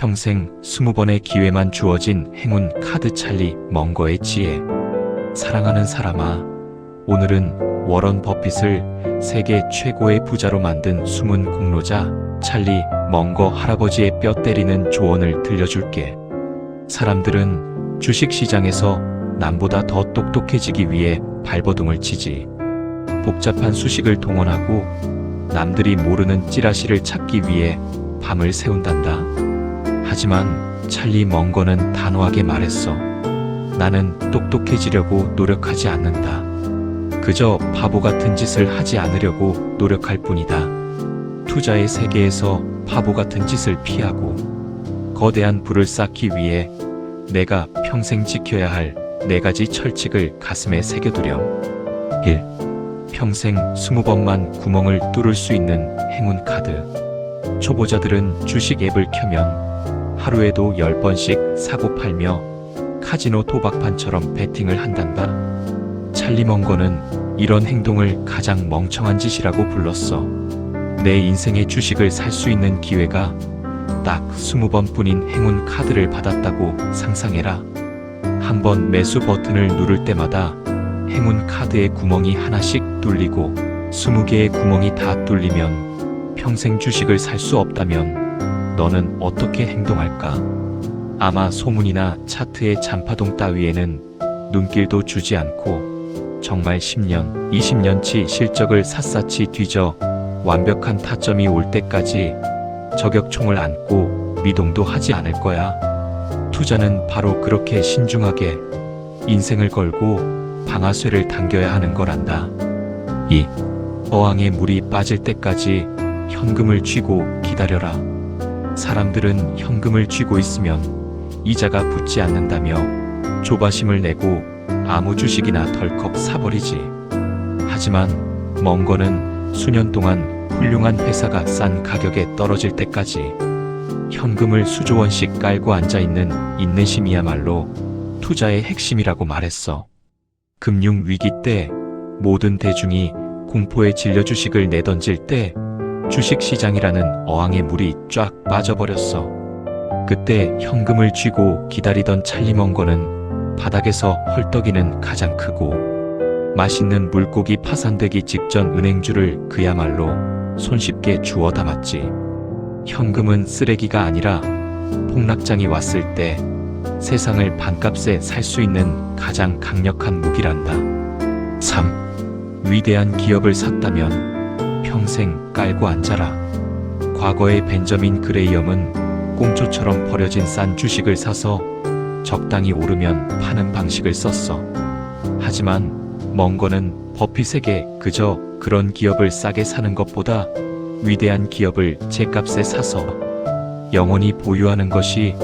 평생 20번의 기회만 주어진 행운 카드 찰리 멍거의 지혜. 사랑하는 사람아, 오늘은 워런 버핏을 세계 최고의 부자로 만든 숨은 공로자 찰리 멍거 할아버지의 뼈 때리는 조언을 들려줄게. 사람들은 주식시장에서 남보다 더 똑똑해지기 위해 발버둥을 치지. 복잡한 수식을 동원하고 남들이 모르는 찌라시를 찾기 위해 밤을 새운단다. 하지만 찰리 멍거는 단호하게 말했어. 나는 똑똑해지려고 노력하지 않는다. 그저 바보 같은 짓을 하지 않으려고 노력할 뿐이다. 투자의 세계에서 바보 같은 짓을 피하고 거대한 부를 쌓기 위해 내가 평생 지켜야 할 4가지 철칙을 가슴에 새겨두렴. 1. 평생 20번만 구멍을 뚫을 수 있는 행운 카드. 초보자들은 주식 앱을 켜면 하루에도 10번씩 사고 팔며 카지노 도박판처럼 베팅을 한단다. 찰리 멍거는 이런 행동을 가장 멍청한 짓이라고 불렀어. 내 인생의 주식을 살 수 있는 기회가 딱 20번뿐인 행운 카드를 받았다고 상상해라. 한 번 매수 버튼을 누를 때마다 행운 카드의 구멍이 하나씩 뚫리고 20개의 구멍이 다 뚫리면 평생 주식을 살 수 없다면 너는 어떻게 행동할까? 아마 소문이나 차트의 잔파동 따위에는 눈길도 주지 않고 정말 10년, 20년치 실적을 샅샅이 뒤져 완벽한 타점이 올 때까지 저격총을 안고 미동도 하지 않을 거야. 투자는 바로 그렇게 신중하게 인생을 걸고 방아쇠를 당겨야 하는 거란다. 2. 어항에 물이 빠질 때까지 현금을 쥐고 기다려라. 사람들은 현금을 쥐고 있으면 이자가 붙지 않는다며 조바심을 내고 아무 주식이나 덜컥 사버리지. 하지만 멍거는 수년 동안 훌륭한 회사가 싼 가격에 떨어질 때까지 현금을 수조 원씩 깔고 앉아있는 인내심이야말로 투자의 핵심이라고 말했어. 금융위기 때 모든 대중이 공포에 질려 주식을 내던질 때 주식시장이라는 어항에 물이 쫙 빠져버렸어. 그때 현금을 쥐고 기다리던 찰리 멍거는 바닥에서 헐떡이는 가장 크고 맛있는 물고기 파산되기 직전 은행주를 그야말로 손쉽게 주워 담았지. 현금은 쓰레기가 아니라 폭락장이 왔을 때 세상을 반값에 살 수 있는 가장 강력한 무기란다. 3. 위대한 기업을 샀다면 평생 깔고 앉아라. 과거의 벤저민 그레이엄은 꽁초처럼 버려진 싼 주식을 사서 적당히 오르면 파는 방식을 썼어. 하지만 멍거는 버핏에게 그저 그런 기업을 싸게 사는 것보다 위대한 기업을 제값에 사서 영원히 보유하는 것이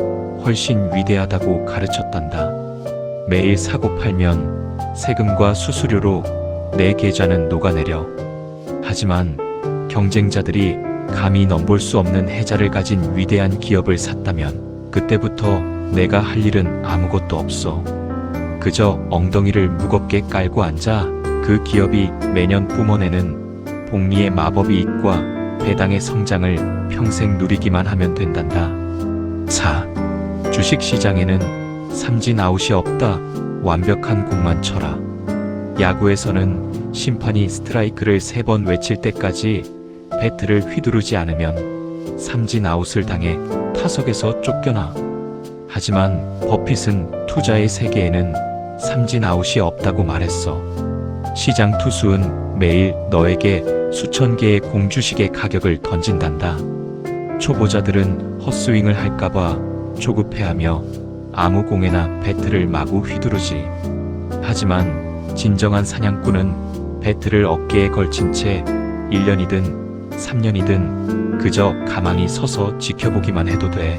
훨씬 위대하다고 가르쳤단다. 매일 사고 팔면 세금과 수수료로 내 계좌는 녹아내려. 하지만 경쟁자들이 감히 넘볼 수 없는 해자를 가진 위대한 기업을 샀다면 그때부터 내가 할 일은 아무것도 없어. 그저 엉덩이를 무겁게 깔고 앉아 그 기업이 매년 뿜어내는 복리의 마법이익과 배당의 성장을 평생 누리기만 하면 된단다. 4. 주식시장에는 삼진 아웃이 없다. 완벽한 공만 쳐라. 야구에서는 심판이 스트라이크를 3번 외칠 때까지 배트를 휘두르지 않으면 삼진 아웃을 당해 타석에서 쫓겨나. 하지만 버핏은 투자의 세계에는 삼진 아웃이 없다고 말했어. 시장 투수는 매일 너에게 수천 개의 공주식의 가격을 던진단다. 초보자들은 헛스윙을 할까봐 조급해하며 아무 공에나 배트를 마구 휘두르지. 하지만 진정한 사냥꾼은 배트를 어깨에 걸친 채 1년이든 3년이든 그저 가만히 서서 지켜보기만 해도 돼.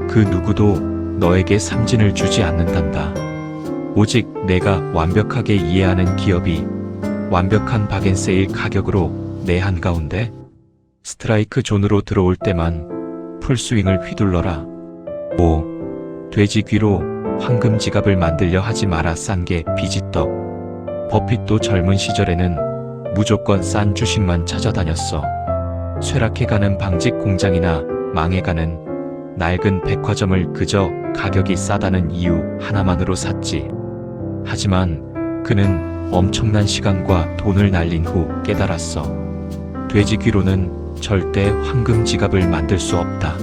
그 누구도 너에게 삼진을 주지 않는단다. 오직 내가 완벽하게 이해하는 기업이 완벽한 박앤세일 가격으로 내 한가운데 스트라이크 존으로 들어올 때만 풀스윙을 휘둘러라. 5. 돼지 귀로 황금 지갑을 만들려 하지 마라. 싼 게 비지떡. 버핏도 젊은 시절에는 무조건 싼 주식만 찾아다녔어. 쇠락해가는 방직 공장이나 망해가는 낡은 백화점을 그저 가격이 싸다는 이유 하나만으로 샀지. 하지만 그는 엄청난 시간과 돈을 날린 후 깨달았어. 돼지 귀로는 절대 황금 지갑을 만들 수 없다.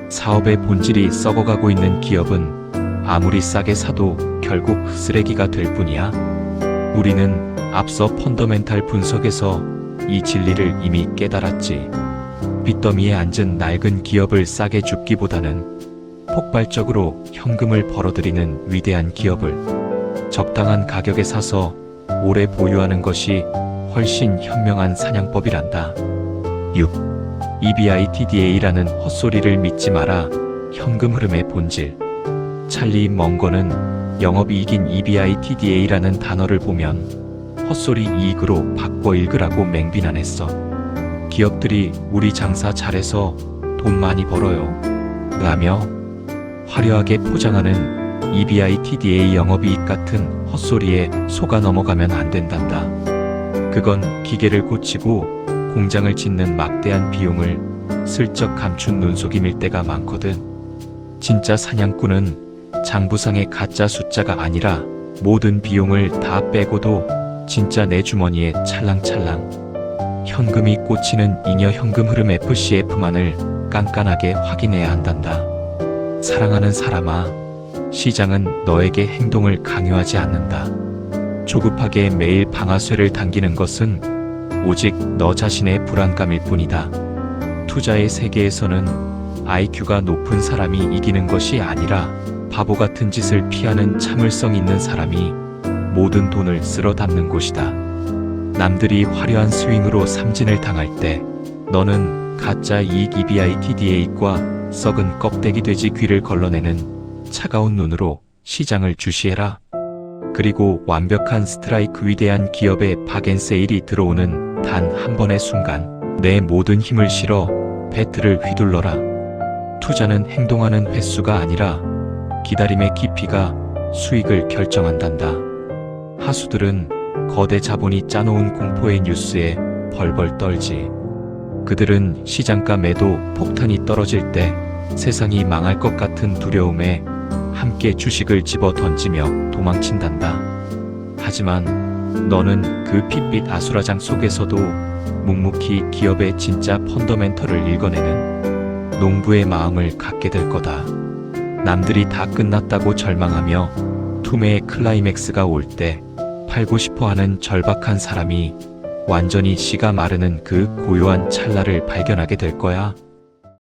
사업의 본질이 썩어가고 있는 기업은 아무리 싸게 사도 결국 쓰레기가 될 뿐이야. 우리는 앞서 펀더멘탈 분석에서 이 진리를 이미 깨달았지. 빚더미에 앉은 낡은 기업을 싸게 줍기보다는 폭발적으로 현금을 벌어들이는 위대한 기업을 적당한 가격에 사서 오래 보유하는 것이 훨씬 현명한 사냥법이란다. 6. EBITDA라는 헛소리를 믿지 마라. 현금 흐름의 본질. 찰리 멍거는 영업이익인 EBITDA라는 단어를 보면 헛소리 이익으로 바꿔 읽으라고 맹비난했어. 기업들이 우리 장사 잘해서 돈 많이 벌어요 라며 화려하게 포장하는 EBITDA 영업이익 같은 헛소리에 속아 넘어가면 안 된단다. 그건 기계를 고치고 공장을 짓는 막대한 비용을 슬쩍 감춘 눈속임일 때가 많거든. 진짜 사냥꾼은 장부상의 가짜 숫자가 아니라 모든 비용을 다 빼고도 진짜 내 주머니에 찰랑찰랑 현금이 꽂히는 잉여 현금 흐름 FCF만을 깐깐하게 확인해야 한단다. 사랑하는 사람아, 시장은 너에게 행동을 강요하지 않는다. 조급하게 매일 방아쇠를 당기는 것은 오직 너 자신의 불안감일 뿐이다. 투자의 세계에서는 IQ가 높은 사람이 이기는 것이 아니라 바보 같은 짓을 피하는 참을성 있는 사람이 모든 돈을 쓸어 담는 곳이다. 남들이 화려한 스윙으로 삼진을 당할 때 너는 가짜 이익 EBITDA과 썩은 껍데기 돼지 귀를 걸러내는 차가운 눈으로 시장을 주시해라. 그리고 완벽한 스트라이크 위대한 기업의 박앤세일이 들어오는 단 한 번의 순간 내 모든 힘을 실어 배트를 휘둘러라. 투자는 행동하는 횟수가 아니라 기다림의 깊이가 수익을 결정한단다. 하수들은 거대 자본이 짜놓은 공포의 뉴스에 벌벌 떨지. 그들은 시장가 매도 폭탄이 떨어질 때 세상이 망할 것 같은 두려움에 함께 주식을 집어 던지며 도망친단다. 하지만 너는 그 핏빛 아수라장 속에서도 묵묵히 기업의 진짜 펀더멘털을 읽어내는 농부의 마음을 갖게 될 거다. 남들이 다 끝났다고 절망하며 투매의 클라이맥스가 올 때 팔고 싶어 하는 절박한 사람이 완전히 씨가 마르는 그 고요한 찰나를 발견하게 될 거야.